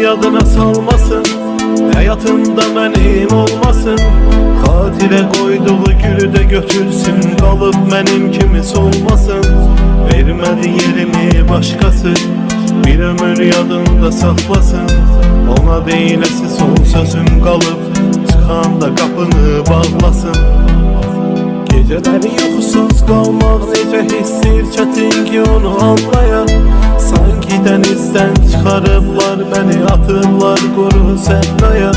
yadına salmasın, hayatında benim olmasın. Xatirə qoyduğu gülü de götürsün, kalıp benim kimi solmasın. Vermedi yerimi başkası, bir ömür yadında saklasın. Ona değilesi son sözüm kalıp, çıkanda kapını bağlasın. Geceleri yuxusuz qalmaq necə hissir, çətin ki onu anlaya. Sanki dənizdən çıxarıblar məni, atırlar quru səhraya.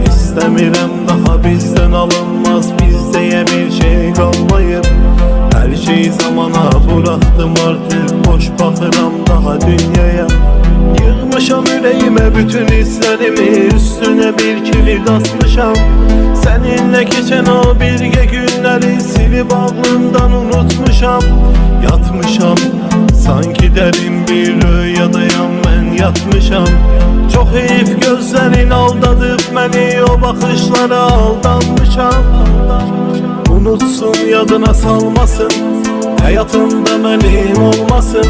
İstəmirəm daha bizdən alınmaz, bizdeyə bir şey qalmayıb. Hər şey zamana buraxdım artıq, boş baxıram daha dünyaya. Yığmışam ürəyimə bütün hisslərimi, üstünə bir kilit asmışam. Seninle geçen o birgə günləri silib ağlımdan unutmuşam. Yatmışam, sanki derin bir rüyadayam mən yatmışam. Çok heyif gözlerin aldadıb məni, o baxışlara aldanmışam. Unutsun yadına salmasın, hayatımda benim olmasın.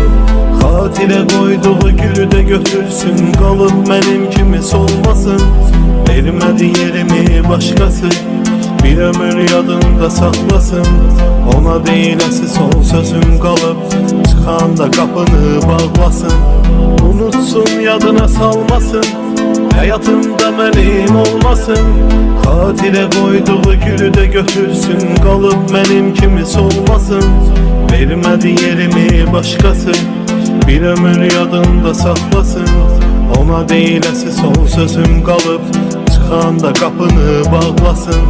Xatirə qoyduğu gülü de götürsün, kalıp benim kimi solmasın. Vermedi yerimi başkası, bir ömür yadında saklasın. Ona değilesi son sözüm kalıp, çıkanda kapını bağlasın. Unutsun yadına salmasın, hayatımda benim olmasın. Xatirə qoyduğu gülü de götürsün, kalıp benim kimi solmasın. Vermedi yerimi başkası, bir ömür yadında saklasın. Ona değilesi son sözüm kalıp, çıkanda kapını bağlasın.